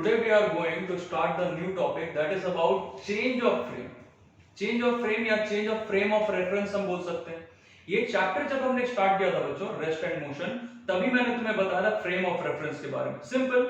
Today we are going to start the new topic that is about change of frame. Change of frame या change of frame of reference हम बोल सकते हैं. ये chapter जब हमने स्टार्ट किया था बच्चों, रेस्ट एंड मोशन, तभी मैंने तुम्हें बताया था फ्रेम ऑफ रेफरेंस के बारे में. सिंपल,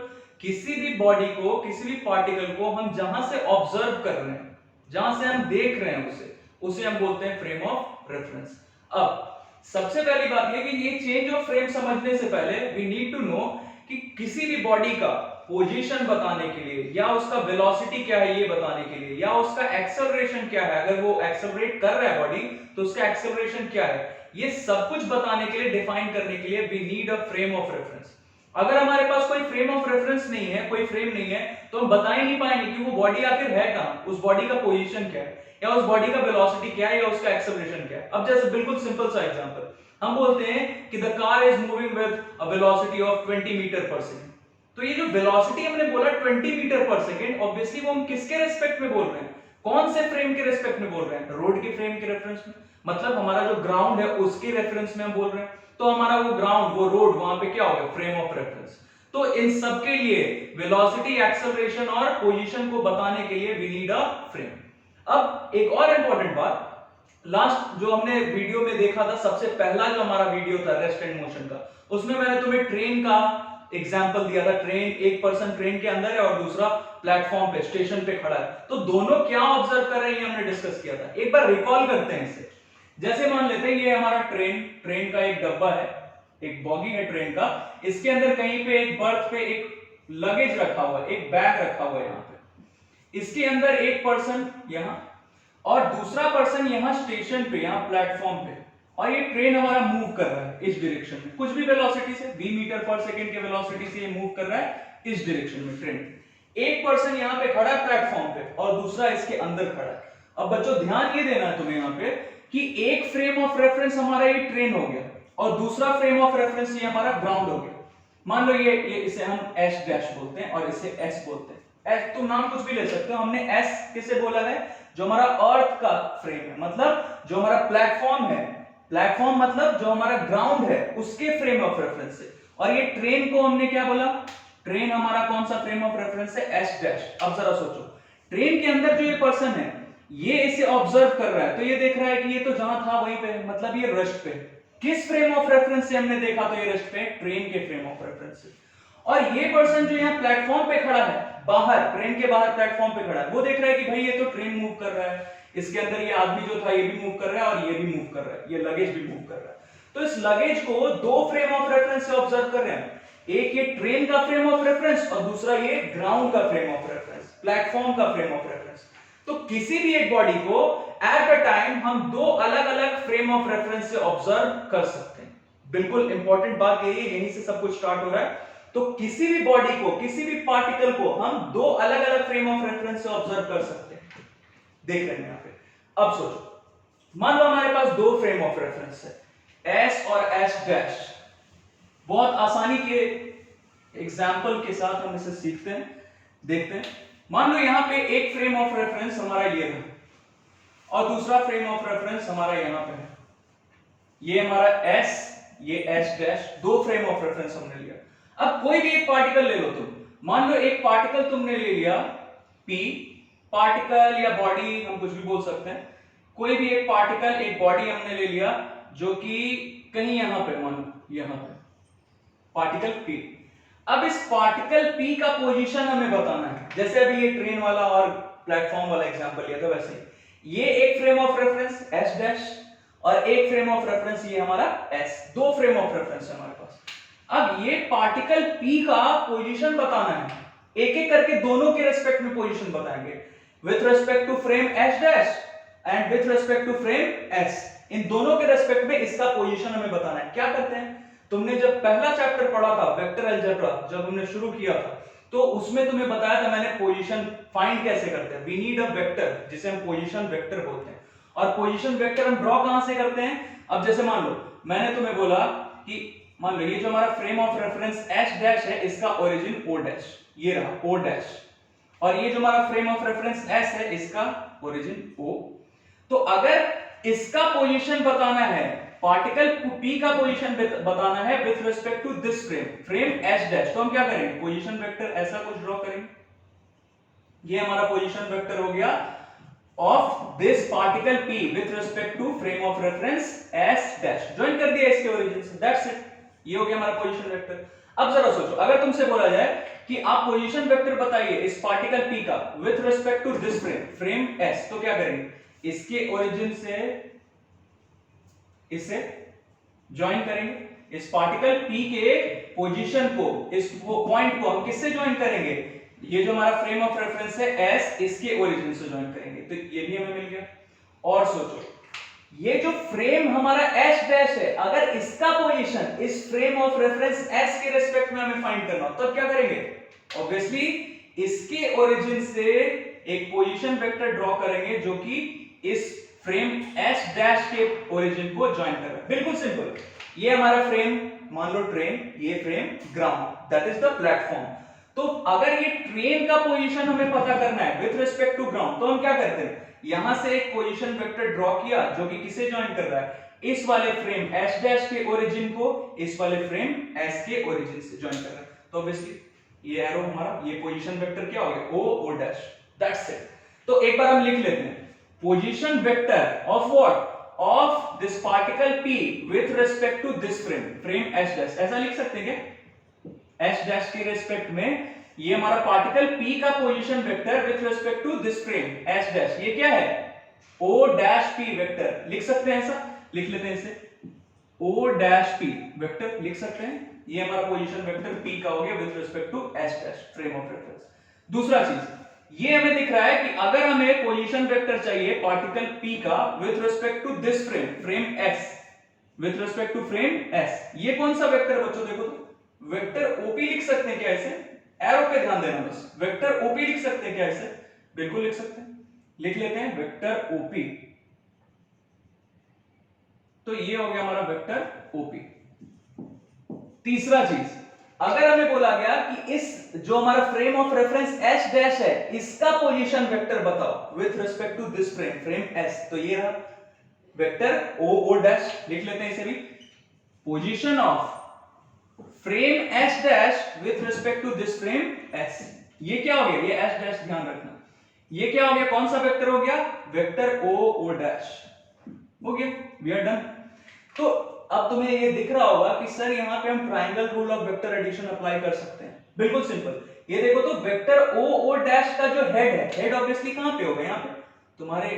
किसी भी बॉडी को, किसी भी पार्टिकल को हम जहां से ऑब्जर्व कर रहे हैं, जहां से हम देख रहे हैं उसे हम बोलते हैं फ्रेम ऑफ रेफरेंस. अब सबसे पहली बात यह कि ये चेंज ऑफ फ्रेम समझने से पहले वी नीड टू नो कि किसी भी बॉडी का पोजीशन बताने के लिए या उसका वेलोसिटी क्या है ये बताने के लिए या उसका एक्सेलरेशन क्या है, अगर वो एक्सेलरेट कर रहा है बॉडी तो उसका एक्सेलरेशन क्या है, ये सब कुछ बताने के लिए, डिफाइन करने के लिए we need a frame of reference. अगर हमारे पास कोई फ्रेम ऑफ रेफरेंस नहीं है, कोई फ्रेम नहीं है, तो हम बता ही नहीं पाएंगे कि वो बॉडी आखिर है कहां, उस बॉडी का पोजीशन क्या है या उस बॉडी का वेलोसिटी क्या है या उसका एक्सेलरेशन क्या है. अब जैसे बिल्कुल सिंपल सा एग्जांपल, हम बोलते हैं कि the car is moving with a velocity of 20 metre per second. तो ये जो वेलोसिटी हमने बोला 20 मीटर पर सेकंड, ऑब्वियसली वो हम किसके रेस्पेक्ट में बोल रहे हैं, कौन से फ्रेम के रेस्पेक्ट में बोल रहे हैं, रोड के फ्रेम के रेफरेंस में, मतलब हमारा जो ग्राउंड है उसके रेफरेंस में हम बोल रहे हैं. तो हमारा वो ग्राउंड, वो रोड, वहां पे क्या हो गया, फ्रेम ऑफ रेफरेंस. तो इन सब के लिए वेलोसिटी, एक्सेलरेशन और पोजीशन को बताने के लिए वी नीड अ फ्रेम. अब एक और इंपॉर्टेंट बात, लास्ट जो हमने वीडियो में देखा था, सबसे पहला जो हमारा वीडियो था रेस्ट एंड मोशन का, उसमें मैंने तुम्हें ट्रेन का एग्जाम्पल दिया था. ट्रेन, एक पर्सन ट्रेन के अंदर है और दूसरा प्लेटफॉर्म पे, स्टेशन पे खड़ा है, तो दोनों क्या ऑब्जर्व कर रहे हैं हमने डिस्कस किया था. एक बार रिकॉल करते हैं इसे. जैसे मान लेते हैं ये हमारा ट्रेन का एक डब्बा है, एक बॉगी है ट्रेन का, इसके अंदर कहीं पे एक बर्थ पे एक लगेज रखा हुआ है, एक बैग रखा हुआ है यहाँ पे. इसके अंदर एक पर्सन यहाँ और दूसरा पर्सन यहाँ स्टेशन पे, यहाँ प्लेटफॉर्म पे, और ये ट्रेन हमारा मूव कर रहा है इस डायरेक्शन में, कुछ भी वेलोसिटी से, 20 मीटर पर सेकंड के वेलोसिटी से ये मूव कर रहा है इस डायरेक्शन में ट्रेन. एक पर्सन यहाँ पे खड़ा है प्लेटफॉर्म पे और दूसरा इसके अंदर खड़ा है. अब बच्चों ध्यान ये देना है तुम्हें यहाँ पे कि एक फ्रेम ऑफ रेफरेंस हमारा ये ट्रेन हो गया और दूसरा फ्रेम ऑफ रेफरेंस ये हमारा ग्राउंड हो गया. मान लो ये इसे हम एस डैश बोलते हैं और इसे एस बोलते हैं. एस तुम नाम कुछ भी ले सकते हो. हमने एस किसे बोला है, जो हमारा अर्थ का फ्रेम है, मतलब जो हमारा प्लेटफॉर्म है, प्लेटफॉर्म मतलब जो हमारा ग्राउंड है उसके फ्रेम ऑफ रेफरेंस से. और ये ट्रेन को हमने क्या बोला, ट्रेन हमारा कौन सा फ्रेम ऑफ रेफरेंस है, एस डैश. अब जरा सोचो, ट्रेन के अंदर जो ये पर्सन है ये इसे ऑब्जर्व कर रहा है, तो ये देख रहा है कि ये तो जहां था वहीं पे, मतलब ये रेस्ट पे. किस फ्रेम ऑफ रेफरेंस से हमने देखा, तो ये रेस्ट पे, ट्रेन के फ्रेम ऑफ रेफरेंस से. और ये पर्सन जो यहाँ प्लेटफॉर्म पे खड़ा है, बाहर, ट्रेन के बाहर प्लेटफॉर्म पे खड़ा है, वो देख रहा है कि भाई ये तो ट्रेन मूव कर रहा है, इसके अंदर ये आदमी जो था ये भी मूव कर रहा है और ये भी मूव कर रहा है, ये लगेज भी मूव कर रहा है. तो इस लगेज को दो फ्रेम ऑफ रेफरेंस से ऑब्जर्व कर रहे हैं, एक ये ट्रेन का फ्रेम ऑफ रेफरेंस और दूसरा ये ग्राउंड का फ्रेम ऑफ रेफरेंस, प्लेटफॉर्म का फ्रेम ऑफ रेफरेंस. तो किसी भी एक बॉडी को एट अ टाइम हम दो अलग अलग फ्रेम ऑफ रेफरेंस से ऑब्जर्व कर सकते हैं. बिल्कुल इंपॉर्टेंट बात यही है, यहीं से सब कुछ स्टार्ट हो रहा है. तो किसी भी बॉडी को, किसी भी पार्टिकल को हम दो अलग अलग फ्रेम ऑफ रेफरेंस से ऑब्जर्व कर सकते हैं. देख रहे हैं यहां पे. अब सोचो, मान लो हमारे पास दो फ्रेम ऑफ रेफरेंस है, एस और एस डैश. बहुत आसानी के एग्जाम्पल के साथ हम इसे सीखते हैं, देखते हैं. मान लो यहां पे एक फ्रेम ऑफ रेफरेंस हमारा ये है और दूसरा फ्रेम ऑफ रेफरेंस हमारा यहां पे है. ये हमारा एस, ये एस डैश, दो फ्रेम ऑफ रेफरेंस हमने लिया. अब कोई भी एक पार्टिकल ले लो तुम. मान लो एक पार्टिकल तुमने ले लिया P, पार्टिकल या बॉडी हम कुछ भी बोल सकते हैं. कोई भी एक पार्टिकल, एक बॉडी हमने ले लिया जो कि कहीं यहां पे, मान लो यहां पे पार्टिकल P. अब इस पार्टिकल P का पोजीशन हमें बताना है. जैसे अभी ये ट्रेन वाला और प्लेटफॉर्म वाला एग्जांपल लिया था, वैसे ही ये एक frame of reference S dash और एक फ्रेम ऑफ रेफरेंस ये हमारा S. दो फ्रेम ऑफ रेफरेंस है हमारे पास. अब ये पार्टिकल P का पोजीशन बताना है, एक एक करके दोनों के रेस्पेक्ट में पोजीशन बताएंगे, with respect to frame S dash and with respect to frame S. इन दोनों के रेस्पेक्ट में इसका पोजीशन हमें बताना है. क्या करते हैं, तुमने जब पहला चैप्टर पढ़ा था वेक्टर अलजेब्रा, जब हमने शुरू किया था, तो उसमें तुम्हें बताया था मैंने पोजीशन फाइंड कैसे करते हैं. वी नीड अ वेक्टर जिसे हम पोजीशन वेक्टर बोलते हैं. और पोजीशन वेक्टर हम ड्रॉ कहां से करते हैं. अब जैसे मान लो मैंने तुम्हें बोला कि मान लो ये जो हमारा frame of reference H dash है, इसका ओरिजिन ओ डैश, ये रहा ओ डैश, और ये जो हमारा फ्रेम ऑफ रेफरेंस एस है, इसका ओरिजिन ओ. तो अगर इसका पोजीशन बताना है, पार्टिकल P का पोजीशन बताना है with respect to this frame S dash, तो हम क्या करेंगे, पोजीशन वेक्टर ऐसा कुछ ड्रॉ करेंगे. ये हमारा पोजीशन वेक्टर हो गया of this particle p with respect to frame of reference s dash, join कर दिया इसके ओरिजिन से, दैट्स इट। ये हो गया हमारा पोजीशन वेक्टर। अब जरा सोचो, अगर तुमसे बोला जाए कि आप पोजीशन वेक्टर बताइए इस पार्टिकल p का with respect to this frame s, तो क्या करेंगे? इसके ओरिजिन से इसे ज्वाइन करेंगे। इस पार्टिकल p के पोजीशन को, इस पॉइंट को हम किससे ज्वाइन करेंगे? ये जो हमारा फ्रेम ऑफ रेफरेंस है s, इसके ओरिजिन से ज्वाइन करेंगे, तो ये भी हमें मिल गया। और सोचो, ये जो फ्रेम हमारा s डैश है, अगर इसका पोजीशन इस फ्रेम ऑफ रेफरेंस s के रिस्पेक्ट में हमें फाइंड करना हो, तब क्या करेंगे? ऑब्वियसली इसके ओरिजिन से एक पोजीशन वेक्टर ड्रॉ करेंगे जो कि इस फ्रेम s डैश के ओरिजिन को ज्वाइन कर रहा है। बिल्कुल सिंपल। ये हमारा फ्रेम मान लो ट्रेन, ये frame ground, that is the platform. तो अगर ये ट्रेन का पोजीशन हमें पता करना है विथ रिस्पेक्ट टू ग्राउंड, तो हम क्या करते हैं? यहां से एक पोजीशन वेक्टर ड्रॉ किया जो कि किसे ज्वाइन कर रहा है? इस वाले फ्रेम s डैश के ओरिजिन को इस वाले फ्रेम s के ओरिजिन से ज्वाइन कर रहा है। तो ऑब्वियसली ये एरो हमारा, ये पोजीशन वेक्टर क्या हो गया? o dash, that's it. तो एक बार हम लिख लेते हैं, position vector of what? Of this particle p with respect to this frame s dash. ऐसा लिख सकते हैं क्या? s डैश के रिस्पेक्ट में ये हमारा पार्टिकल p का position vector with respect to this frame s dash, ये क्या है? o dash p vector. लिख सकते हैं ऐसा, लिख लेते हैं इसे, o डैश p वेक्टर लिख सकते हैं। ये हमारा पोजीशन वेक्टर p का हो गया with respect to s dash, frame of reference. दूसरा चीज, ये हमें दिख रहा है कि अगर हमें पोजीशन वेक्टर चाहिए पार्टिकल p का with respect to this frame s, with respect to frame s, ये कौन सा वेक्टर बच्चों? देखो तो वेक्टर OP लिख सकते हैं क्या ऐसे? एरो पे ध्यान देना बस। वेक्टर OP लिख सकते हैं क्या ऐसे? बिल्कुल लिख सकते हैं, लिख लेते हैं वेक्टर OP। तो ये हो गया हमारा वेक्टर OP। तीसरा चीज, अगर हमें बोला गया कि इस जो हमारा frame of reference s dash है, इसका पोजीशन वेक्टर बताओ with respect to this frame s, तो ये रहा वेक्टर o डैश, लिख लेते हैं इसे भी। Position of frame s dash with respect to this frame s, ये क्या हो गया? ये s डैश, ध्यान रखना, ये क्या हो गया? कौन सा वेक्टर हो गया? वेक्टर o डैश हो गया। We are done. तो अब तुम्हें ये दिख रहा होगा कि सर यहां पे हम triangle rule of vector addition apply कर सकते हैं। बिल्कुल सिंपल। ये देखो तो वेक्टर o डैश का जो हेड है, हेड ऑब्वियसली कहां पे होगा? यहां पे। तुम्हारे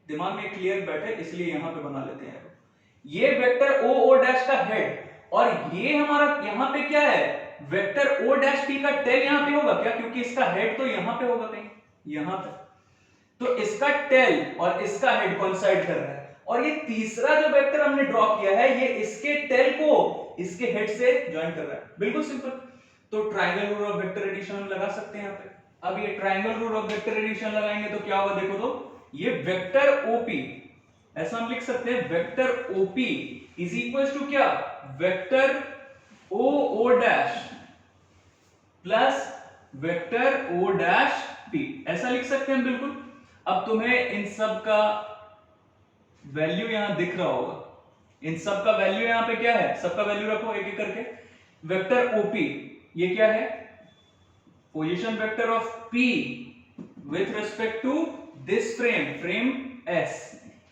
दिमाग में क्लियर बैठे इसलिए यहां पे बना लेते हैं। ये वेक्टर o डैश का हेड, और ये हमारा यहां पे क्या है? वेक्टर o डैश p का टेल यहां पे होगा क्या? क्योंकि इसका हेड तो यहां पे होगा, कहीं यहां पे। तो इसका टेल और इसका हेड कोइंसाइड कर रहा है, और ये तीसरा जो वेक्टर हमने ड्रॉ किया है, ये इसके टेल को इसके हेड से ज्वाइन कर रहा है। बिल्कुल सिंपल। तो triangle rule of vector addition हम लगा सकते हैं यहां पे। अब ये triangle rule of vector addition लगाएंगे तो क्या होगा? देखो तो ये वेक्टर OP, ऐसा हम लिख सकते हैं, vector OP is equal to क्या? Vector o dash plus vector o dash p, ऐसा लिख सकते हैं बिल्कुल। अब तुम्हें इन सब का वैल्यू यहां दिख रहा होगा, इन सब का वैल्यू यहां पे क्या है? सबका वैल्यू रखो एक एक करके। वेक्टर OP ये क्या है? Position vector of p with respect to this frame s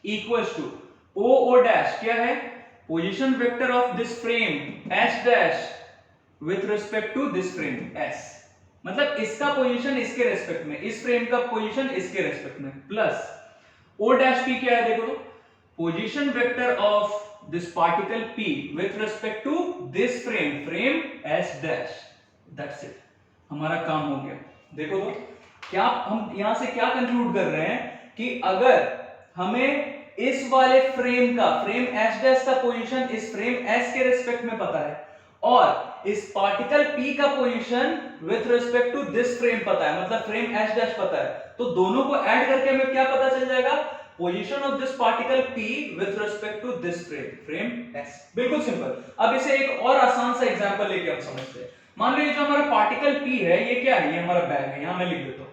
equals to o dash क्या है? Position vector of this frame s dash with respect to this frame s, मतलब इसका पोजीशन इसके रेस्पेक्ट में, इस फ्रेम का पोजीशन इसके respect में, प्लस o डैश p क्या है? देखो तो position vector of this particle p with respect to this frame s dash, that's it. हमारा काम हो गया। देखो तो क्या हम यहां से क्या कंक्लूड कर रहे हैं कि अगर हमें इस वाले फ्रेम का, फ्रेम s डैश का पोजीशन इस फ्रेम s के रिस्पेक्ट में पता है, और इस पार्टिकल p का position with respect to this frame पता है, मतलब फ्रेम s डैश पता है, तो दोनों को ऐड करके हमें क्या पता चल जाएगा? Position of this particle p with respect to this frame s। बिल्कुल सिंपल। अब इसे एक और आसान सा एग्जांपल लेके हम समझते हैं। मान लो ये जो हमारा पार्टिकल p है, ये क्या है? ये हमारा बैग है, यहां मैं लिख देता हूं,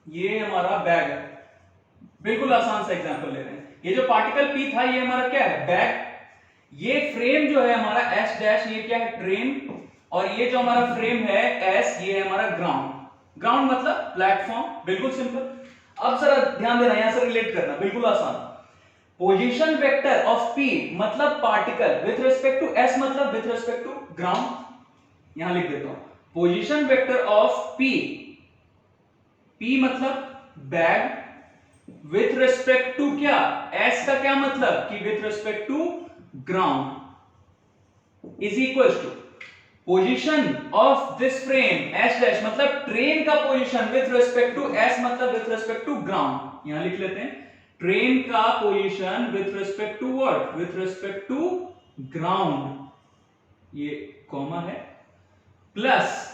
ये हमारा बैग है। बिल्कुल आसान सा एग्जांपल ले रहे हैं। ये जो पार्टिकल p था, ये हमारा क्या है? बैग। ये फ्रेम जो है हमारा s डैश, ये क्या है? ट्रेन। और ये जो हमारा फ्रेम है s, ये है हमारा ग्राउंड। ग्राउंड मतलब प्लेटफॉर्म, बिल्कुल सिंपल। अब जरा ध्यान देना, यहां से रिलेट करना, बिल्कुल आसान। पोजीशन वेक्टर ऑफ p मतलब particle with respect to s मतलब विथ रिस्पेक्ट टू ग्राउंड। यहां लिख देता हूं position vector of p, p मतलब बैग विथ रिस्पेक्ट टू क्या, s का क्या मतलब कि with respect to ground is equal to position of this frame s dash मतलब ट्रेन का position with respect to s मतलब विथ रिस्पेक्ट टू ग्राउंड। यहां लिख लेते हैं ट्रेन का position with respect to what, with respect to ground, ये comma है, प्लस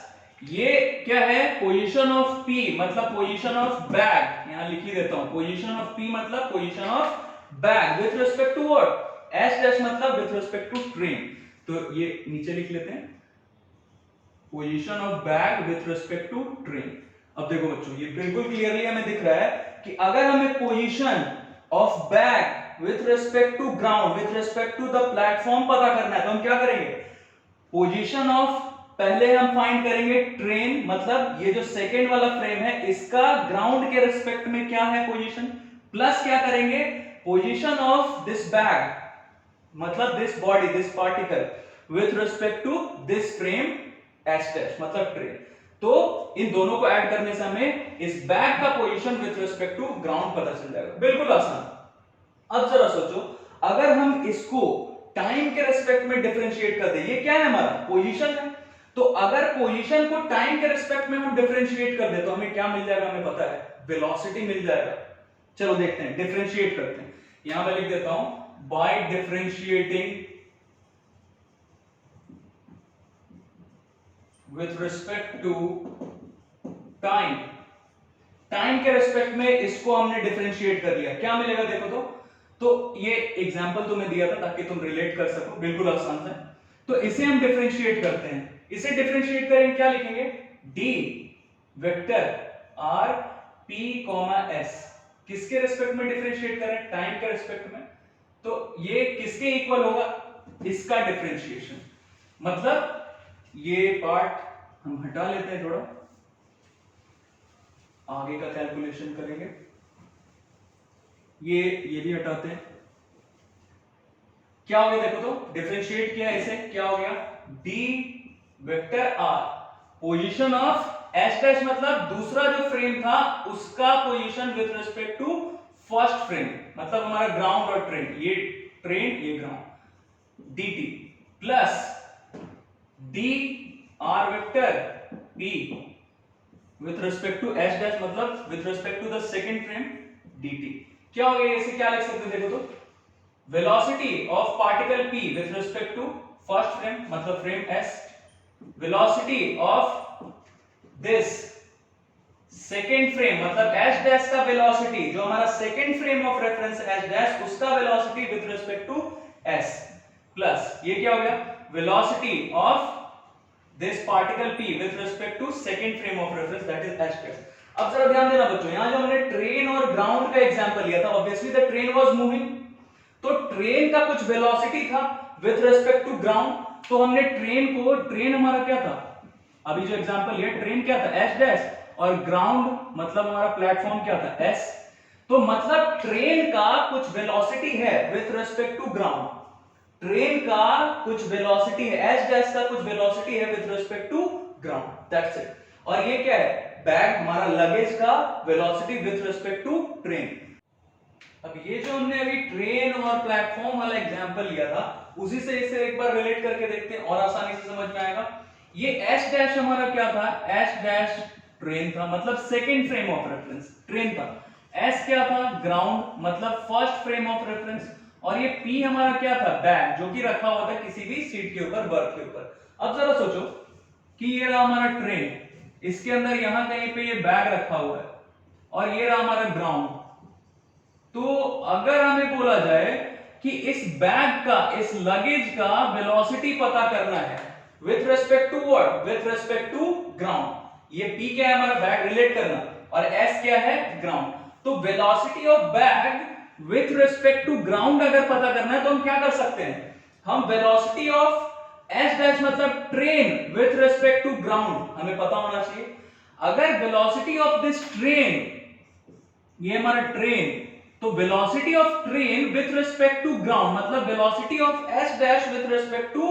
ये क्या है पोजीशन ऑफ p मतलब पोजीशन ऑफ बैग, यहां लिख ही देता हूं पोजीशन ऑफ p मतलब position of bag with respect to what, s dash मतलब विथ रिस्पेक्ट टू ट्रेन। तो ये नीचे लिख लेते हैं position of bag with respect to train. अब देखो बच्चों ये बिल्कुल क्लियरली हमें दिख रहा है कि अगर हमें position of bag with respect to ground with respect to the platform पता करना है तो हम क्या करेंगे, पोजीशन ऑफ पहले हम फाइंड करेंगे ट्रेन मतलब ये जो सेकंड वाला फ्रेम है इसका ग्राउंड के रिस्पेक्ट में क्या है पोजीशन, प्लस क्या करेंगे पोजीशन ऑफ दिस बैग मतलब this body this particle with respect to this frame S dash मतलब ट्रेन। तो इन दोनों को ऐड करने से हमें इस बैग का position with respect to ground पता चल जाएगा, बिल्कुल आसान। अब जरा सोचो अगर हम इसको टाइम के रिस्पेक्ट में डिफरेंशिएट कर दें, ये क्या है हमारा पोजीशन है, तो अगर पोजीशन को टाइम के रिस्पेक्ट में हम डिफरेंशिएट कर दे तो हमें क्या मिल जाएगा, हमें पता है वेलोसिटी मिल जाएगा। चलो देखते हैं डिफरेंशिएट करते हैं, यहां मैं लिख देता हूं by differentiating with respect to time, time के रिस्पेक्ट में इसको हमने डिफरेंशिएट कर लिया, क्या मिलेगा देखो तो ये एग्जांपल तुम्हें दिया था ताकि तुम रिलेट कर सको, बिल्कुल आसान है। तो इसे हम डिफरेंशिएट करते हैं, इसे डिफरेंशिएट करेंगे क्या लिखेंगे d vector r p s, किसके रिस्पेक्ट में डिफरेंशिएट करें, टाइम के रिस्पेक्ट में, तो ये किसके इक्वल होगा, इसका डिफरेंशिएशन, मतलब ये पार्ट हम हटा लेते हैं, थोड़ा आगे का कैलकुलेशन करेंगे, ये भी हटाते हैं, क्या हो गया देखो तो डिफरेंशिएट किया इसे, क्या हो गया d vector r position of s dash मतलब दूसरा जो फ्रेम था उसका position with respect to first frame मतलब हमारा ग्राउंड और ट्रेन, ये ट्रेन ये ground dt plus d r vector p with respect to s dash मतलब with respect to the second frame dt, क्या हो गया, इसे क्या लिख सकते हैं देखो तो velocity of particle p with respect to first frame मतलब frame s, velocity of this second frame मतलब s dash का velocity जो हमारा second frame of reference s dash उसका velocity with respect to s plus ये क्या हो गया velocity of this particle p with respect to second frame of reference that is s dash। अब जरा ध्यान देना बच्चों, यहां जो हमने ट्रेन और ग्राउंड का एग्जांपल लिया था obviously the train was moving, तो ट्रेन का कुछ वेलोसिटी था विथ रिस्पेक्ट टू ग्राउंड, तो हमने ट्रेन हमारा क्या था, अभी जो एग्जांपल लिया ट्रेन क्या था s डैश और ग्राउंड मतलब हमारा प्लेटफॉर्म क्या था s, तो मतलब ट्रेन का कुछ वेलोसिटी है with respect to ground, train का कुछ वेलोसिटी है s डैश का कुछ वेलोसिटी है with respect to ground, that's it. और ये क्या है बैग हमारा लगेज का velocity with respect to train. अब ये जो हमने अभी ट्रेन और प्लेटफॉर्म वाला एग्जांपल लिया था उसी से इसे एक बार रिलेट करके देखते हैं और आसानी से समझ में आएगा। ये s डैश हमारा क्या था, s डैश ट्रेन था मतलब second frame of reference train था, s क्या था ग्राउंड मतलब फर्स्ट फ्रेम ऑफ रेफरेंस, और ये p हमारा क्या था बैग जो कि रखा हुआ था किसी भी सीट के ऊपर बर्थ के ऊपर। अब जरा सोचो कि ये रहा हमारा ट्रेन, इसके अंदर यहां कहीं पे ये बैग रखा हुआ है और ये रहा हमारा ग्राउंड, तो अगर हमें बोला जाए कि इस बैग का इस लगेज का वेलोसिटी पता करना है with respect to what, with respect to ground, ये p क्या है हमारा बैग रिलेट करना और s क्या है ग्राउंड, तो velocity of bag with respect to ground अगर पता करना है तो हम क्या कर सकते हैं, हम वेलोसिटी ऑफ s डैश मतलब train with respect to ground हमें पता होना चाहिए। अगर वेलोसिटी ऑफ दिस ट्रेन, ये हमारा ट्रेन, तो velocity of train with respect to ground, मतलब velocity of s dash with respect to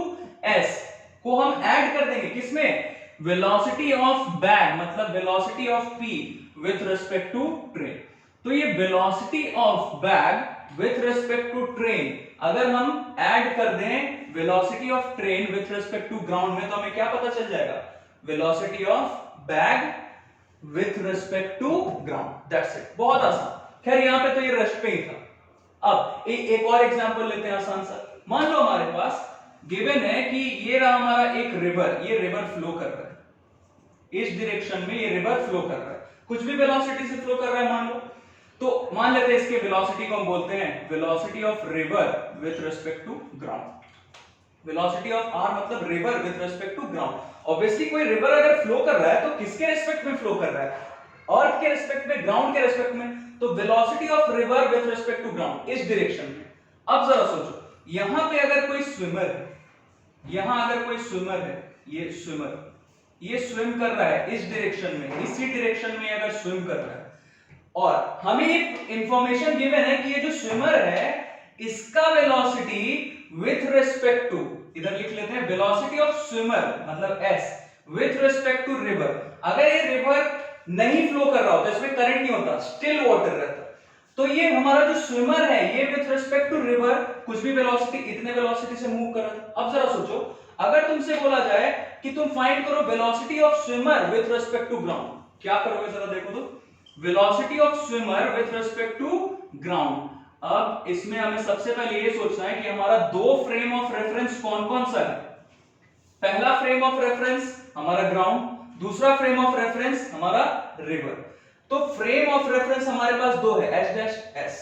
s को हम ऐड कर देंगे किसमें, वेलोसिटी ऑफ बैग मतलब velocity of p with respect to train. तो ये velocity of bag with respect to train अगर हम ऐड कर दें velocity of train with respect to ground में, तो हमें क्या पता चल जाएगा, velocity of bag with respect to ground. That's it, बहुत आसान। खैर यहां पे तो ये रेस्ट पे ही था। अब एक और एग्जांपल लेते हैं आसान सा। मान लो हमारे पास गिवन है कि ये रहा हमारा एक रिवर, ये रिवर फ्लो कर रहा है इस डायरेक्शन में, ये रिवर फ्लो कर रहा है, कुछ भी वेलोसिटी से फ्लो कर रहा है मान लो। तो मान लेते हैं इसके वेलोसिटी को हम बोलते हैं velocity of river with respect to ground. Velocity of R मतलब river with respect to ground. Obviously कोई रिवर अगर फ्लो कर रहा है तो किसके रिस्पेक्ट में फ्लो कर रहा है, अर्थ के रिस्पेक्ट में, ग्राउंड के रिस्पेक्ट में। तो velocity of river with respect to ground इस डायरेक्शन में। अब जरा सोचो, यहां पे अगर कोई स्विमर है, यहां अगर कोई स्विमर है, ये स्विमर, ये स्विम कर रहा है इस डायरेक्शन में, इसी डायरेक्शन में अगर स्विम कर रहा है, और हमें एक इंफॉर्मेशन गिवन है कि ये जो स्विमर है इसका वेलोसिटी विथ रिस्पेक्ट टू, इधर लिख लेते हैं वेलोसिटी ऑफ स्विमर मतलब s with respect to river. अगर ये रिवर नहीं फ्लो कर रहा होता, इसमें करंट नहीं होता, स्टिल वाटर रहता, तो ये हमारा जो स्विमर है ये विथ रिस्पेक्ट टू रिवर कुछ भी वेलोसिटी, इतने वेलोसिटी से मूव कर रहा था। अब जरा सोचो, अगर तुमसे बोला जाए कि तुम फाइंड करो velocity of swimmer with respect to ground, क्या करोगे जरा देखो तो, velocity of swimmer with respect to ground. अब इसमें हमें सबसे पहले ये सोचना है कि हमारा दो फ्रेम ऑफ रेफरेंस कौन कौन सा है। पहला फ्रेम ऑफ रेफरेंस हमारा ग्राउंड, दूसरा फ्रेम ऑफ रेफरेंस हमारा रिवर। तो फ्रेम ऑफ रेफरेंस हमारे पास दो है, s डैश s।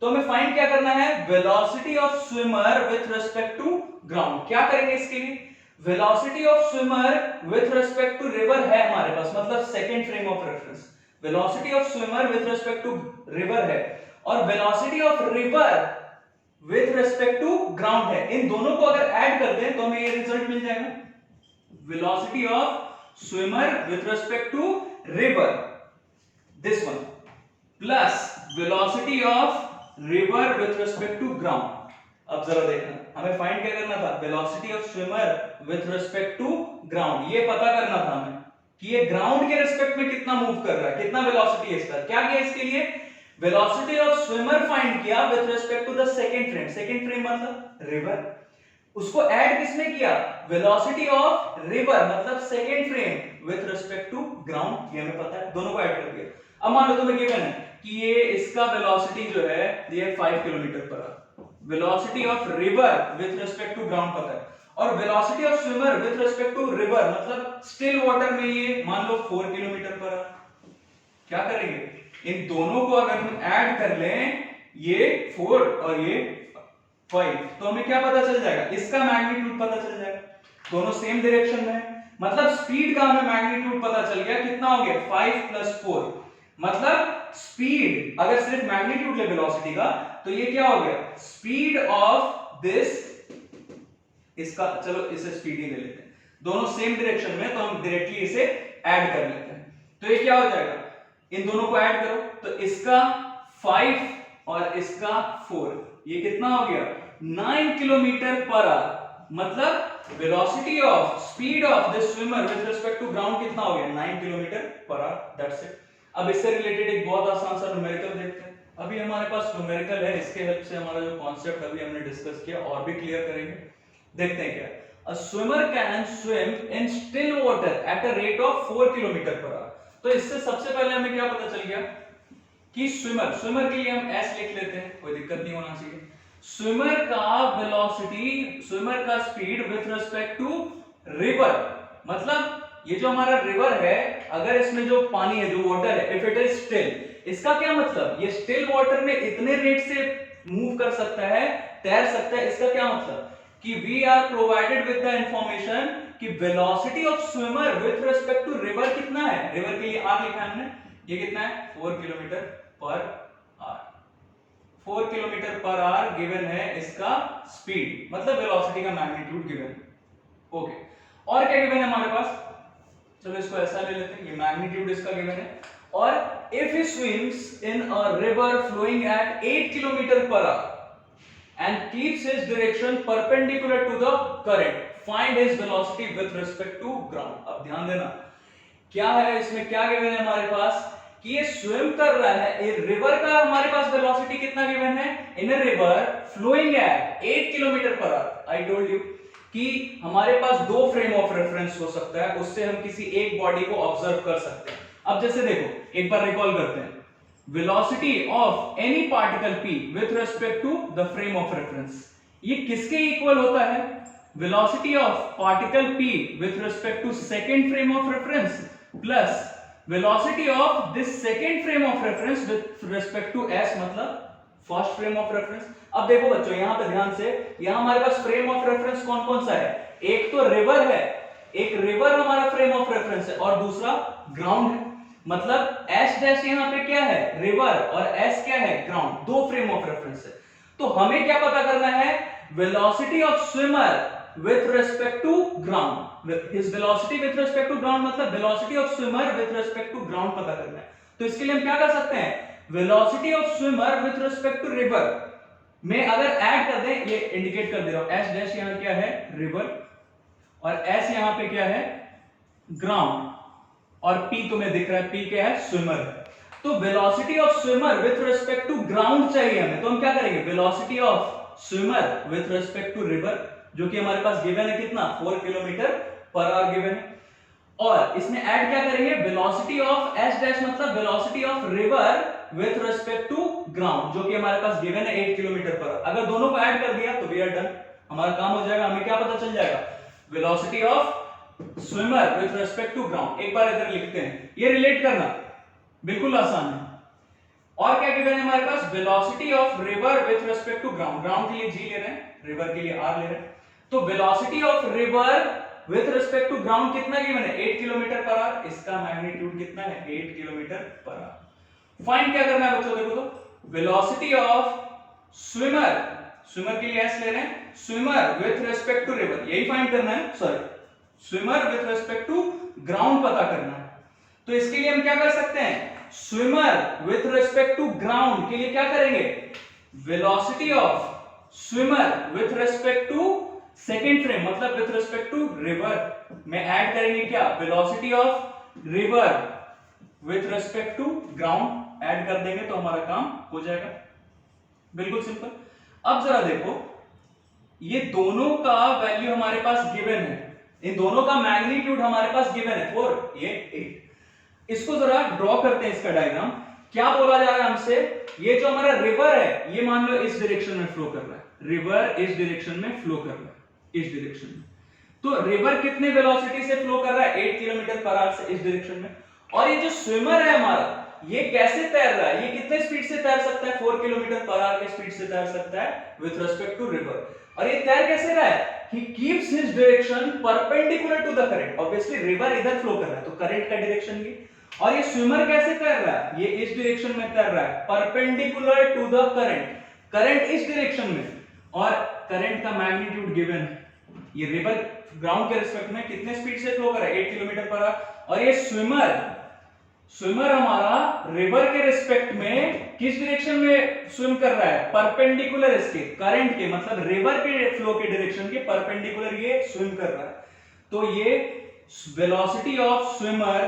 तो हमें फाइंड क्या करना है, velocity of swimmer with respect to ground. क्या करेंगे इसके लिए, velocity of swimmer with respect to river है हमारे पास, मतलब second frame of reference. Velocity of swimmer with respect to river है, और velocity of river with respect to ground है। इन दोनों को अगर ऐड कर दें तो हमें ये रिजल्ट मिल जाएगा, velocity of swimmer with respect to river, this one, plus velocity of river with respect to ground. अब जरा देखना, हमें फाइंड क्या करना था, velocity of swimmer with respect to ground. ये पता करना था हमें कि ये ग्राउंड के रिस्पेक्ट में कितना मूव कर रहा है, कितना वेलोसिटी है इसका। क्या किया इसके लिए, वेलोसिटी ऑफ स्विमर फाइंड किया with respect to the second frame. Second frame मतलब रिवर, उसको ऐड किसने किया, वेलोसिटी ऑफ रिवर मतलब second frame with respect to ground. ये हमें पता है, दोनों को ऐड कर दिया। अब मान लो तुम्हें गिवन है कि ये इसका वेलोसिटी जो है ये 5 kilometre per hour, velocity of river with respect to ground पता है, और velocity of swimmer with respect to river मतलब स्टिल वाटर में ये मान लो 4 किलोमीटर पर आवर। क्या करेंगे, इन दोनों को अगर हम ऐड कर लें, ये 4 और ये 5, तो हमें क्या पता चल जाएगा, इसका मैग्नीट्यूड पता चल जाएगा, दोनों सेम डायरेक्शन में है। मतलब स्पीड का हमें मैग्नीट्यूड पता चल गया, कितना हो गया 5 + 4, मतलब स्पीड, अगर सिर्फ मैग्नीट्यूड ले वेलोसिटी का तो ये क्या हो गया, स्पीड ऑफ दिस, इसका चलो इसे स्पीड ही ले लेते हैं, दोनों सेम डायरेक्शन में, तो हम डायरेक्टली इसे ऐड कर लेते हैं। तो ये क्या हो जाएगा, इन दोनों को ऐड करो तो इसका 5 और इसका 4, ये कितना हो गया 9 किलोमीटर पर आवर, मतलब velocity of speed of this swimmer with respect to ground कितना हो गया 9 kilometre per our. That's it. अब इससे रिलेटेड एक बहुत आसान सा न्यूमेरिकल देखते हैं। अभी हमारे पास न्यूमेरिकल है, इसके हेल्प से हमारा जो कॉन्सेप्ट अभी हमने डिस्कस किया और भी क्लियर करेंगे। देखते हैं क्या, अ swimmer can swim in still water at a rate of 4 kilometre per our. तो इससे सबसे पहले हमें क्या पता चल गया कि स्विमर के लिए हम s लिख लेते हैं, कोई दिक्कत नहीं होना चाहिए। स्विमर का वेलोसिटी, स्विमर का speed with respect to river, मतलब ये जो हमारा रिवर है, अगर इसमें जो पानी है, जो वाटर है, इफ इट इज स्टिल, इसका क्या मतलब, ये स्टिल वाटर में इतने रेट से मूव कर सकता है, तैर सकता है। इसका क्या मतलब कि we are provided with the information कि velocity of swimmer with respect to river कितना है। रिवर के लिए r लिखा है हमने, ये कितना है 4 kilometre per our. 4 kilometre per our given है इसका स्पीड, मतलब वेलोसिटी का मैग्नीट्यूड गिवन। ओके, और क्या गिवन है हमारे पास, चलो इसको ऐसा ले लेते हैं, ये मैग्नीट्यूड इसका गिवन है। और if he swims in a river flowing at 8 kilometre per hour and keeps his direction perpendicular to the current, find his velocity with respect to ground। अब ध्यान देना क्या है इसमें, क्या गिवन है हमारे पास कि ये स्विम कर रहा है, ये रिवर का हमारे पास वेलोसिटी कितना गिवन है, in a river flowing at 8 kilometre per hour. I told you कि हमारे पास दो फ्रेम ऑफ रेफरेंस हो सकता है, उससे हम किसी एक बॉडी को ऑब्जर्व कर सकते हैं। अब जैसे देखो एक बार रिकॉल करते हैं, velocity of any particle p with respect to the frame of reference, ये किसके इक्वल होता है, velocity of particle p with respect to second frame of reference plus velocity of this second frame of reference with respect to s, मतलब first frame of reference. अब देखो बच्चों यहां पे ध्यान से, यहां हमारे पास फ्रेम ऑफ रेफरेंस कौन कौन सा है, एक तो रिवर है, एक रिवर हमारा फ्रेम ऑफ रेफरेंस है और दूसरा ग्राउंड है। मतलब एस डैश यहां पे क्या है, रिवर, और एस क्या है, ग्राउंड, दो फ्रेम ऑफ रेफरेंस है। तो हमें क्या पता करना है, velocity of swimmer with respect to ground, his velocity with respect to ground, मतलब velocity of swimmer with respect to ground पता करना है। तो इसके लिए हम क्या कर सकते हैं, velocity of swimmer with respect to river में अगर ऐड कर दें, ये इंडिकेट कर दे रहा हूं, एस डैश यहां क्या है, रिवर, और एस यहां पे क्या है, ग्राउंड, और P तुम्हें दिख रहा है, P क्या है, स्विमर। तो velocity of swimmer with respect to ground चाहिए हमें, तो हम क्या करेंगे, velocity of swimmer with respect to river, जो कि हमारे पास गिवन है कितना, 4 किलोमीटर पर आवर गिवन है, और इसमें ऐड क्या करेंगे, वेलोसिटी ऑफ एस डैश, मतलब velocity of river with respect to ground, जो कि हमारे पास गिवन है 8 किलोमीटर पर आवर। अगर दोनों को ऐड कर दिया तो वी आर डन, हमारा काम हो जाएगा। हमें क्या पता चल जाएगा, velocity of swimmer with respect to ground. एक बार इधर लिखते हैं, ये रिलेट करना बिल्कुल आसान है। और क्या गिवन है हमारे पास, velocity of river with respect to ground, ground के लिए जी ले रहे हैं, रिवर के लिए आर ले रहे हैं। तो velocity of river with respect to ground कितना गिवन है, 8 किलोमीटर पर आवर, इसका मैग्नीट्यूड कितना है, 8 किलोमीटर पर आवर। फाइंड क्या करना है बच्चों, देखो तो वेलोसिटी ऑफ स्विमर, स्विमर के लिए एस ले रहे हैं, swimmer with respect to river, यही फाइंड करना है, sorry swimmer with respect to ground पता करना है। तो इसके लिए हम क्या कर सकते हैं, swimmer with respect to ground के लिए क्या करेंगे, velocity of swimmer with respect to second frame, मतलब विथ रिस्पेक्ट टू रिवर में ऐड करेंगे क्या, velocity of river with respect to ground, add कर देंगे तो हमारा काम हो जाएगा, बिल्कुल सिंपल। अब जरा देखो, ये दोनों का वैल्यू हमारे पास गिवन है, इन दोनों का मैग्नीट्यूड हमारे पास गिवन है 4, ये 8। इसको जरा ड्रॉ करते हैं, इसका डायग्राम। क्या बोला जा रहा है हमसे, ये जो हमारा रिवर है, ये मान लो इस डायरेक्शन में फ्लो कर रहा है, रिवर इस डायरेक्शन में फ्लो कर रहा है, इस डायरेक्शन में। तो रिवर कितने वेलोसिटी से फ्लो कर रहा है, 8 किलोमीटर पर आवर से इस डायरेक्शन में। और ये जो स्विमर है हमारा, ये कैसे तैर रहा है, ये कितने स्पीड से तैर सकता है, 4 किलोमीटर पर आवर के स्पीड से तैर सकता है विथ रिस्पेक्ट टू रिवर। और ये तैर कैसे रहा है, he keeps his direction perpendicular to the current, obviously river इधर फ्लो कर रहा है तो करंट का डायरेक्शन ये। और ये स्विमर कैसे तैर रहा है, ये इस डायरेक्शन में तैर रहा है, perpendicular to the current, current इस डायरेक्शन में, और करंट का मैग्नीट्यूड गिवन है, ये रिवर ग्राउंड के रिस्पेक्ट में कितने स्पीड से फ्लो कर रहा है, 8 किलोमीटर पर आवर। और ये स्विमर हमारा रिवर के रिस्पेक्ट में किस डायरेक्शन में स्विम कर रहा है, परपेंडिकुलर इसके करंट के, मतलब रिवर के फ्लो के डायरेक्शन के परपेंडिकुलर ये स्विम कर रहा है। तो ये velocity of swimmer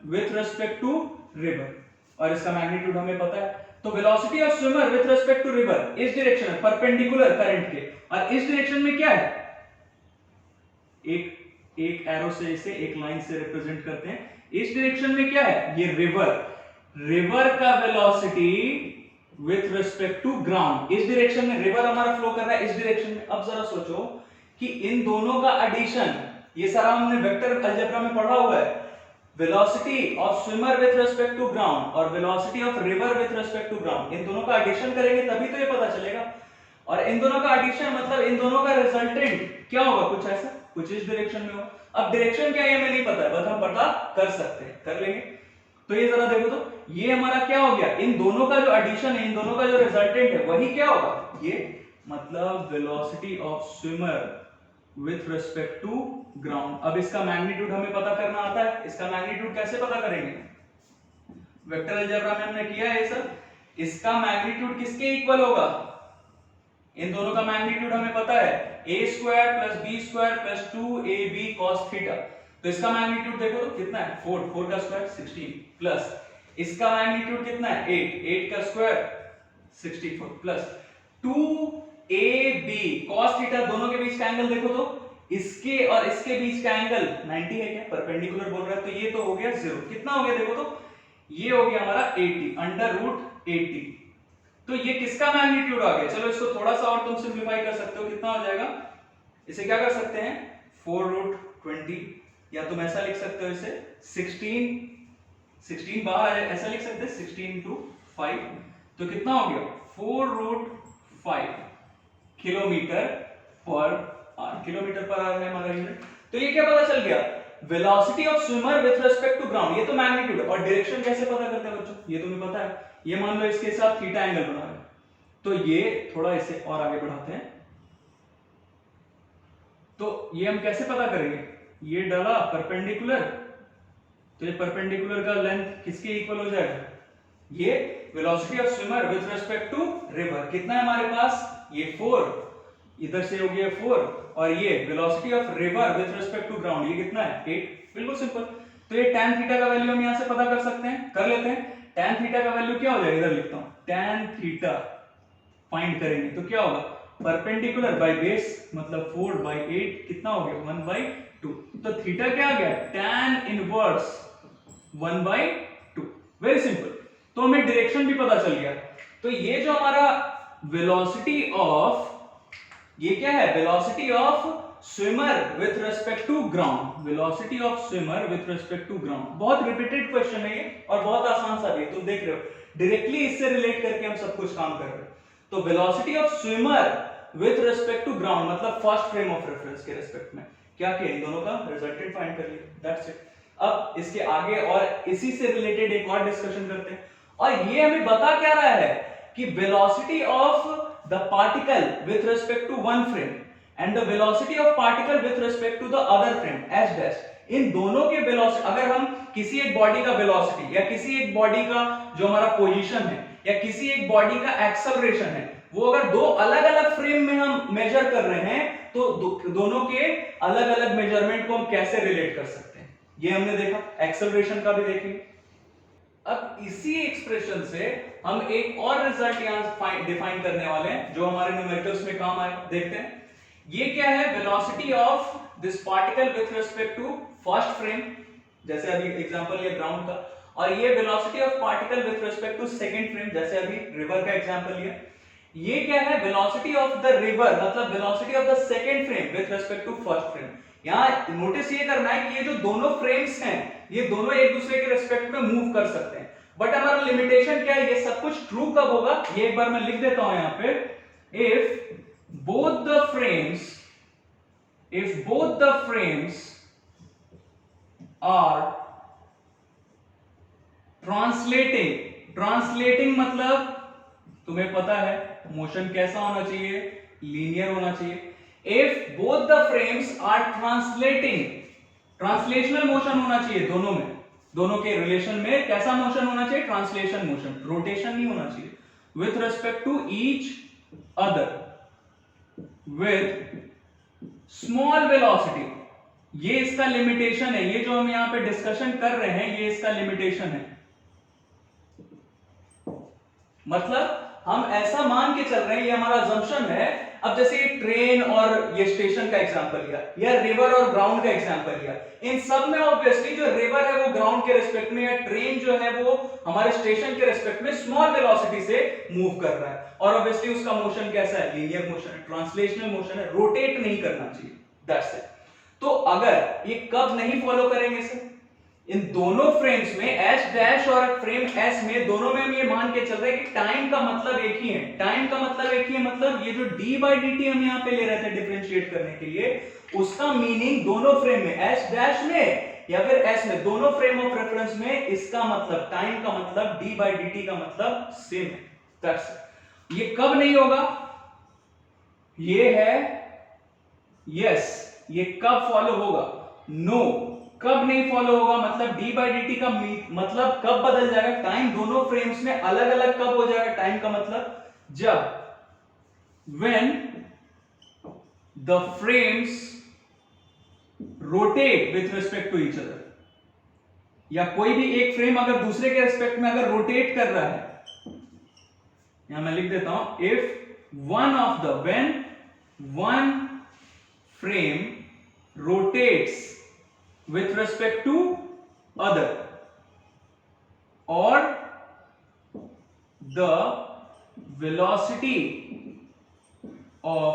with respect to river, और इसका मैग्नीट्यूड हमें पता है। तो velocity of swimmer with respect to river इस डायरेक्शन में परपेंडिकुलर करंट के, और इस डायरेक्शन में क्या है, एक एरो से इसे एक लाइन से रिप्रेजेंट करते हैं, इस डायरेक्शन में क्या है, ये रिवर का velocity with respect to ground, इस डायरेक्शन में रिवर हमारा फ्लो कर रहा है इस डायरेक्शन में। अब जरा सोचो कि इन दोनों का एडिशन, ये सारा हमने वेक्टर अलजेब्रा में पढ़ा हुआ है, velocity of swimmer with respect to ground और velocity of river with respect to ground, इन दोनों का एडिशन करेंगे तभी तो ये पता चलेगा। और इन दोनों का एडिशन मतलब इन दोनों का रिजल्टेंट क्या होगा, कुछ ऐसा, कुछ इस डायरेक्शन में होगा। अब डायरेक्शन क्या है हमें नहीं पता है, बस हम पता कर सकते हैं, कर लेंगे। तो ये जरा देखो तो, ये हमारा क्या हो गया, इन दोनों का जो एडिशन है, इन दोनों का जो रिजल्टेंट है वही क्या होगा, ये मतलब velocity of swimmer with respect to ground. अब इसका मैग्नीट्यूड हमें पता करना आता है। इसका मैग्नीट्यूड कैसे पता करेंगे? वेक्टर अलजेब्रा में हमने किया है ये सब। इसका मैग्नीट्यूड किसके इक्वल होगा? इन दोनों का मैग्नीट्यूड हमें पता है, a square plus b square plus 2ab cos theta. तो इसका मैग्नीट्यूड देखो तो कितना है? 4, 4 का स्क्वायर 16 प्लस इसका मैग्नीट्यूड कितना है? 8, 8 का square 64 plus 2ab cos theta. दोनों के बीच का एंगल देखो तो इसके और इसके बीच का एंगल 90 है क्या? परपेंडिकुलर बोल रहा है, तो ये तो हो गया 0। कितना हो गया देखो तो? ये हो गया हमारा 80 अंडर रूट 80। तो ये किसका मैग्नीट्यूड आ गया? चलो इसको थोड़ा सा और तुम सिंपलीफाई कर सकते हो। कितना हो जाएगा? इसे क्या कर सकते हैं? 4 रूट 20, या तुम ऐसा लिख सकते हो इसे 16 बाहर आ जाए, ऐसा लिख सकते हैं 16 into 5। तो कितना हो गया? 4 root 5 kilometre per hour. Kilometre per hour है हमारा यूनिट। तो ये क्या पता चल गया? Velocity of swimmer with respect to ground. ये तो मैग्नीट्यूड है। और डायरेक्शन कैसे पता करते हैं बच्चों? ये तुम्हें पता है। ये मान लो इसके साथ थीटा एंगल बना है, तो ये थोड़ा इसे और आगे बढ़ाते हैं। तो ये हम कैसे पता करेंगे? ये डाला परपेंडिकुलर, तो ये परपेंडिकुलर का लेंथ किसके इक्वल हो जाएगा? ये velocity of swimmer with respect to river कितना है हमारे पास? ये 4, इधर से हो गया 4, और ये velocity of river with respect to ground ये कितना है? 8। बिल्कुल सिंपल। तो ये tan थीटा का वैल्यू हम यहां से पता कर सकते हैं, कर लेते हैं। tan थीटा का वैल्यू क्या हो जाएगा? इधर लिखता हूं, tan थीटा फाइंड करेंगे तो क्या होगा? परपेंडिकुलर बाय बेस मतलब 4/8 कितना हो गया? 1/2। तो थीटा क्या आ गया? tan inverse 1/2। Very simple. तो हमें डायरेक्शन भी पता चल गया। तो ये जो हमारा वेलोसिटी ऑफ, ये क्या है? Velocity of swimmer with respect to ground. Velocity of swimmer with respect to ground बहुत रिपीटेड क्वेश्चन है ये, और बहुत आसान सा भी है। तुम देख रहे हो डायरेक्टली इससे रिलेट करके हम सब कुछ काम कर रहे हैं। तो velocity of swimmer with respect to ground मतलब फर्स्ट फ्रेम ऑफ रेफरेंस के रिस्पेक्ट में क्या किया? इन दोनों का रिजल्टेंट फाइंड कर लिया। That's it. अब इसके आगे और इसी से रिलेटेड एक और डिस्कशन करते हैं। और ये हमें बता क्या रहा है कि velocity of the particle with respect to one frame and the velocity of particle with respect to the other frame s dash, इन दोनों के वेलोसिटी, अगर हम किसी एक बॉडी का वेलोसिटी या किसी एक बॉडी का जो हमारा पोजीशन है या किसी एक बॉडी का एक्सेलरेशन है, वो अगर दो अलग अलग फ्रेम में हम मेजर कर रहे हैं तो दोनों के अलग अलग मेजरमेंट को हम कैसे रिलेट कर सकते हैं, ये हमने देखा। एक्सेलरेशन का भी देखेंगे। अब इसी एक्सप्रेशन से हम एक और रिजल्ट यहां डिफाइन करने वाले हैं जो हमारे न्यूमेरिकल्स में काम आए। देखते हैं ये क्या है? Velocity of this particle with respect to first frame, जैसे अभी एग्जांपल लिया ग्राउंड का, और ये velocity of particle with respect to second frame, जैसे अभी रिवर का एग्जांपल लिया। ये क्या है? वेलोसिटी ऑफ द रिवर मतलब velocity of the second frame with respect to first frame. यहां नोटिस ये करना है कि ये जो दोनों फ्रेम्स हैं ये दोनों एक दूसरे के रिस्पेक्ट में मूव कर सकते हैं, बट हमारा लिमिटेशन क्या है? ये सब कुछ ट्रू कब होगा? ये एक बार मैं लिख देता हूं यहां पे। If both the frames are translating मतलब तुम्हें पता है मोशन कैसा होना चाहिए? लीनियर होना चाहिए। If both the frames are translational motion होना चाहिए दोनों में, दोनों के रिलेशन में कैसा मोशन होना चाहिए? ट्रांसलेशन मोशन, रोटेशन नहीं होना चाहिए। With respect to each other with small velocity, ये इसका लिमिटेशन है। ये जो हम यहां पे डिस्कशन कर रहे हैं ये इसका लिमिटेशन है। मतलब हम ऐसा मान के चल रहे हैं, ये हमारा अजम्पशन है। अब जैसे ये ट्रेन और ये स्टेशन का एग्जांपल लिया या रिवर और ग्राउंड का एग्जांपल लिया, इन सब में ऑब्वियसली जो रिवर है वो ग्राउंड के रिस्पेक्ट में या ट्रेन जो है वो हमारे स्टेशन के रिस्पेक्ट में स्मॉल वेलोसिटी से मूव कर रहा है, और ऑब्वियसली उसका मोशन कैसा है? लीनियर मोशन है, ट्रांसलेशनल मोशन है, रोटेट नहीं करना चाहिए। That's it. तो अगर ये कब नहीं फॉलो करेंगे सर? इन दोनों फ्रेम्स में एस डैश और फ्रेम एस में दोनों में हम ये मान के चल रहे हैं कि टाइम का मतलब एक ही है। टाइम का मतलब एक ही है, मतलब ये जो d/dt हम यहां पे ले रहे थे डिफरेंशिएट करने के लिए, उसका मीनिंग दोनों फ्रेम में एस डैश में या फिर एस में, दोनों फ्रेम ऑफ रेफरेंस में इसका मतलब टाइम का मतलब d/dt का मतलब सेम है। That's it. ये कब नहीं होगा? ये है यस ये कब फॉलो होगा? नो, कब नहीं फॉलो होगा? मतलब डी बाई डी टी का मतलब कब बदल जाएगा? टाइम दोनों फ्रेम्स में अलग अलग कब हो जाएगा? टाइम का मतलब जब when the frames rotate with respect to each other, या कोई भी एक फ्रेम अगर दूसरे के रिस्पेक्ट में अगर रोटेट कर रहा है, यहां मैं लिख देता हूं, if when one frame rotates with respect to other or the velocity of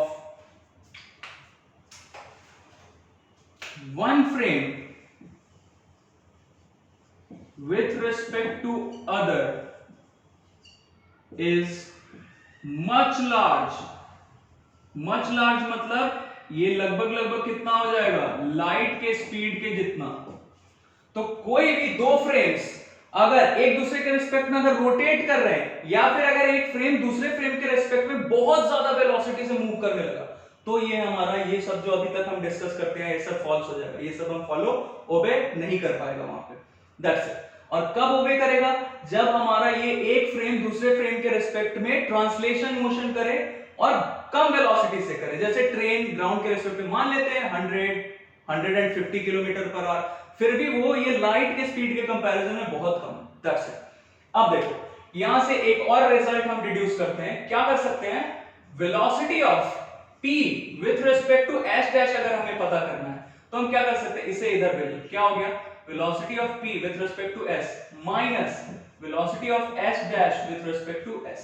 one frame with respect to other is much large मतलब ये लगभग कितना हो जाएगा? लाइट के स्पीड के जितना। तो कोई भी दो फ्रेम्स अगर एक दूसरे के रिस्पेक्ट में अगर रोटेट कर रहे हैं, या फिर अगर एक फ्रेम दूसरे फ्रेम के रिस्पेक्ट में बहुत ज्यादा वेलोसिटी से मूव करने लगा, तो ये हमारा ये सब जो अभी तक हम डिस्कस करते हैं ये सब फॉल्स हो जाएगा, ये सब हम फॉलो ओबे नहीं कर पाएगा वहां पे। That's it. और कब ओबे करेगा? जब हमारा ये एक फ्रेम दूसरे फ्रेम के रिस्पेक्ट में ट्रांसलेशन मोशन करे और कम वेलोसिटी से करे। जैसे ट्रेन ग्राउंड के रिस्पेक्ट में मान लेते हैं 150 किलोमीटर पर आवर, फिर भी वो ये लाइट के स्पीड के कंपैरिजन में बहुत कम। That's it. अब देखो यहां से एक और रिजल्ट हम डिड्यूस करते हैं। क्या कर सकते हैं? Velocity of p with respect to s dash अगर हमें पता करना है तो हम क्या कर सकते हैं? इसे इधर भेज दो। क्या हो गया? Velocity of p with respect to s minus velocity of s dash with respect to s।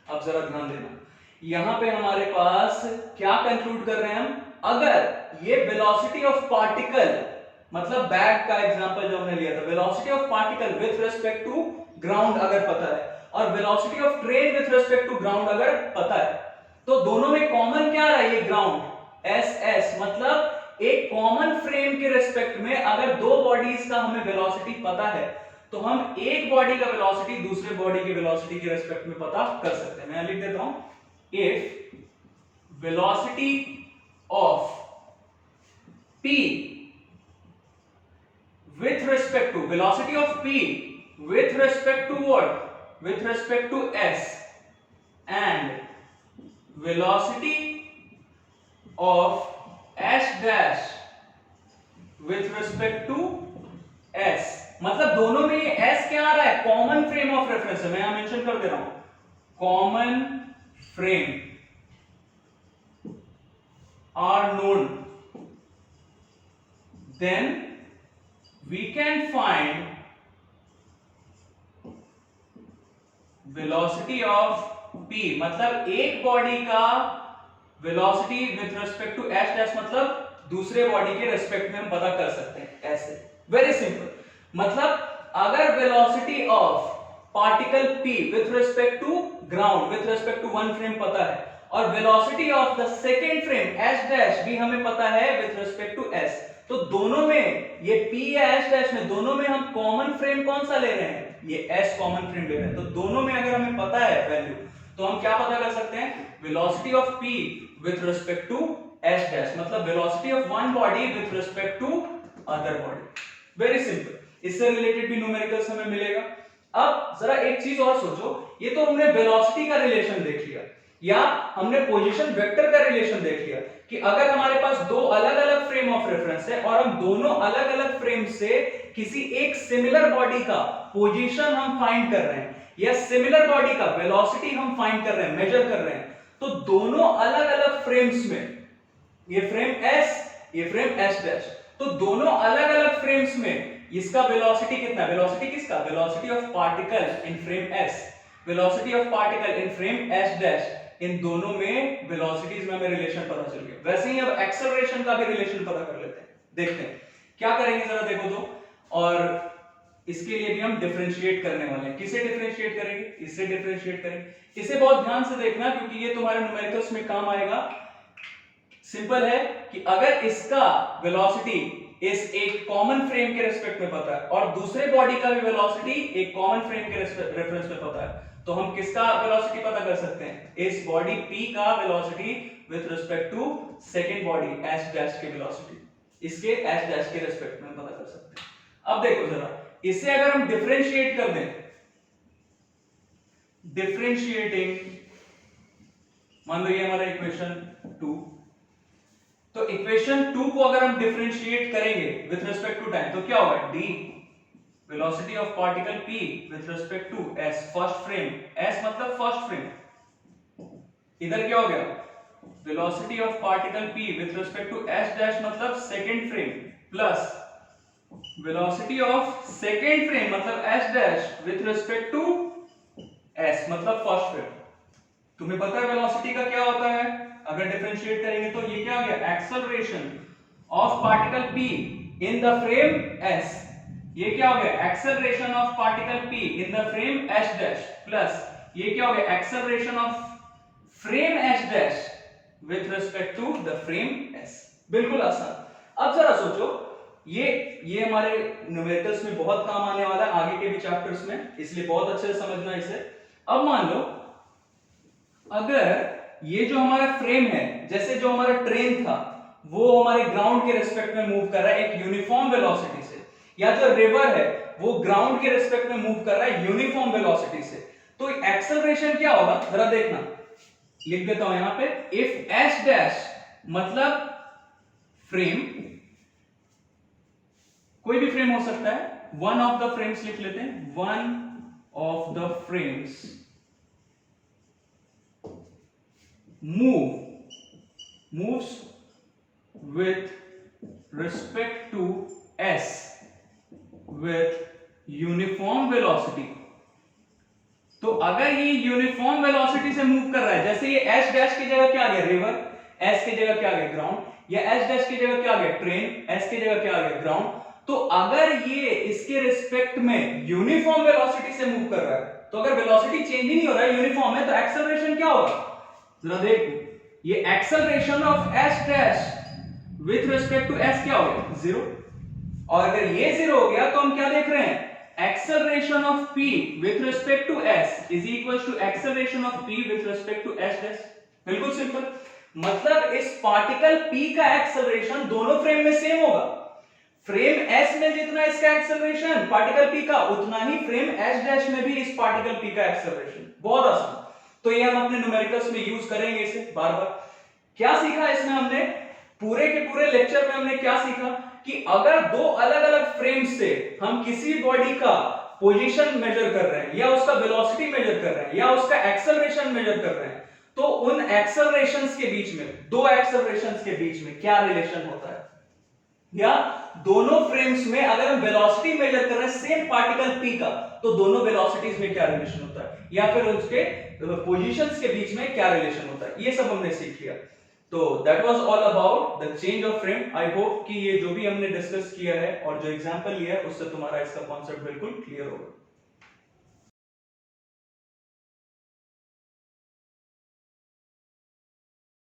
अब जरा ध्यान देना, यहां पे हमारे पास क्या कंक्लूड कर रहे हैं हम? अगर ये वेलोसिटी ऑफ पार्टिकल, मतलब बैग का एग्जांपल जो हमने लिया था, velocity of particle with respect to ground अगर पता है और velocity of train with respect to ground अगर पता है, तो दोनों में कॉमन क्या रहा है? ये ग्राउंड SS, मतलब एक कॉमन फ्रेम के रिस्पेक्ट में अगर दो बॉडीज का हमें वेलोसिटी पता है तो हम एक बॉडी का वेलोसिटी दूसरे बॉडी की वेलोसिटी के रिस्पेक्ट में पता कर सकते हैं। मैं लिख देता हूं, if velocity of p with respect to velocity of p with respect to what? With respect to s, and velocity of s dash with respect to s, मतलब दोनों में ये s क्या आ रहा है? कॉमन फ्रेम ऑफ रेफरेंस है। मैं यहां मेंशन कर दे रहा हूं, common frame are known, then we can find velocity of p, मतलब एक बॉडी का velocity with respect to s dash, मतलब दूसरे बॉडी के रिस्पेक्ट में हम पता कर सकते हैं ऐसे। Very simple. मतलब अगर velocity of particle p with respect to ground with respect to one frame पता है और velocity of the second frame s dash भी हमें पता है विथ रिस्पेक्ट टू s, तो दोनों में ये p या s डैश में दोनों में हम कॉमन फ्रेम कौन सा ले रहे हैं? ये s कॉमन फ्रेम ले रहे हैं। तो दोनों में अगर हमें पता है वैल्यू तो हम क्या पता कर सकते हैं? Velocity of p with respect to s dash, मतलब velocity of one body with respect to other body. Very simple. इससे रिलेटेड भी न्यूमेरिकल्स हमें मिलेगा। अब जरा एक चीज और सोचो, ये तो हमने वेलोसिटी का रिलेशन देख लिया या हमने पोजीशन वेक्टर का रिलेशन देख लिया कि अगर हमारे पास दो अलग अलग फ्रेम ऑफ रेफरेंस है और हम दोनों अलग अलग फ्रेम से किसी एक सिमिलर बॉडी का पोजीशन हम फाइंड कर रहे हैं या सिमिलर बॉडी का वेलोसिटी हम फाइंड कर रहे हैं, मेजर कर रहे हैं, तो दोनों अलग अलग फ्रेम्स में, ये फ्रेम S, ये फ्रेम S डैश, तो दोनों अलग अलग फ्रेम्स में इसका वेलोसिटी कितना? वेलोसिटी किसका? Velocity of particle in frame S, velocity of particle in frame S dash, इन दोनों में वेलोसिटीज में हमें रिलेशन पता चल गया। वैसे ही अब एक्सेलरेशन का भी रिलेशन पता कर लेते हैं। देखते हैं क्या करेंगे, जरा देखो तो। और इसके लिए भी हम डिफरेंशिएट करने वाले हैं। किसे डिफरेंशिएट करेंगे? इससे डिफरेंशिएट करेंगे। इसे बहुत ध्यान से देखना क्योंकि ये तुम्हारे न्यूमेरिकल्स में काम आएगा। सिंपल है कि अगर इसका वेलोसिटी इस एक कॉमन फ्रेम के रिस्पेक्ट में पता है और दूसरे बॉडी का भी वेलोसिटी एक कॉमन फ्रेम के रेफरेंस में पता है, तो हम किसका वेलोसिटी पता कर सकते हैं, इस बॉडी p का velocity with respect to second body s dash के वेलोसिटी, इसके s डैश के रिस्पेक्ट में पता कर सकते हैं। अब देखो जरा, इसे अगर हम डिफरेंशिएट कर दें, डिफरेंशिएटिंग, मान लो ये हमारा इक्वेशन 2, तो इक्वेशन 2 को अगर हम डिफरेंशिएट करेंगे विद रिस्पेक्ट टू टाइम तो क्या होगा, d velocity of particle p with respect to s first frame, s मतलब फर्स्ट फ्रेम, इधर क्या हो गया, velocity of particle p with respect to s dash मतलब second frame, plus velocity of second frame मतलब s dash with respect to s मतलब first frame. तुम्हें पता है वेलोसिटी का क्या होता है, अगर डिफरेंशिएट करेंगे तो ये क्या आ गया, acceleration of particle p in the frame s, ये क्या हो गया, acceleration of particle p in the frame s dash, plus ये क्या हो गया, acceleration of frame s dash with respect to the frame s। बिल्कुल आसान। अब जरा सोचो, ये हमारे न्यूमेरिकल्स में बहुत काम आने वाला है आगे के भी चैप्टर्स में, इसलिए बहुत अच्छे से समझना इसे। अब मान लो अगर ये जो हमारा फ्रेम है, जैसे जो हमारा ट्रेन था वो हमारे ग्राउंड के रिस्पेक्ट में मूव कर रहा है एक यूनिफॉर्म वेलोसिटी से, या जो रिवर है वो ग्राउंड के रिस्पेक्ट में मूव कर रहा है यूनिफॉर्म वेलोसिटी से, तो एक्सेलरेशन क्या होगा, जरा देखना, लिख देता हूं यहां पे, इफ s डैश मतलब फ्रेम, कोई भी फ्रेम हो सकता है, वन ऑफ द फ्रेम्स लिख लेते हैं, one of the frames moves with respect to s with uniform velocity। तो अगर ये यूनिफॉर्म वेलोसिटी से मूव कर रहा है, जैसे ये s डैश की जगह क्या आ गया, रिवर, s की जगह क्या आ गया, ग्राउंड, या s डैश की जगह क्या आ गया, ट्रेन, s की जगह क्या आ गया, ग्राउंड, तो अगर ये इसके रिस्पेक्ट में यूनिफॉर्म वेलोसिटी से मूव कर रहा है, तो अगर वेलोसिटी चेंज ही नहीं हो रहा है, यूनिफॉर्म है, तो एक्सेलरेशन क्या होगा, जरा देखो, ये acceleration of s dash with respect to s क्या हो गया, जीरो, और अगर ये जीरो हो गया तो हम क्या देख रहे हैं, acceleration of p with respect to s is equals to acceleration of p with respect to s dash. बिल्कुल सिंपल, मतलब इस पार्टिकल p का एक्सेलरेशन दोनों फ्रेम में सेम होगा, फ्रेम s में जितना इसका एक्सेलरेशन पार्टिकल p का, उतना ही फ्रेम s डैश में भी इस पार्टिकल p का एक्सेलरेशन। बहुत आसान, तो ये हम अपने न्यूमेरिकल्स में यूज करेंगे इसे बार बार। क्या सीखा इसमें हमने, पूरे के पूरे लेक्चर में हमने क्या सीखा कि अगर दो अलग अलग फ्रेम से हम किसी बॉडी का पोजीशन मेजर कर रहे हैं, या उसका वेलोसिटी मेजर कर रहे हैं, या उसका एक्सेलरेशन मेजर कर रहे हैं, तो उन एक्सेलरेशंस के बीच में, दो एक्सेलरेशंस के बीच में क्या रिलेशन होता है, या दोनों फ्रेम्स में अगर हम वेलोसिटी मेजर कर रहे हैं सेम पार्टिकल p का, तो दोनों वेलोसिटीज में क्या रिलेशन होता है, या फिर उसके पोजीशंस के बीच में क्या रिलेशन होता है, ये सब हमने सीख लिया। तो that was all about the change of frame. I hope कि ये जो भी हमने डिस्कस किया है और जो एग्जांपल लिया है उससे तुम्हारा इसका कॉन्सेप्ट बिल्कुल क्लियर होगा।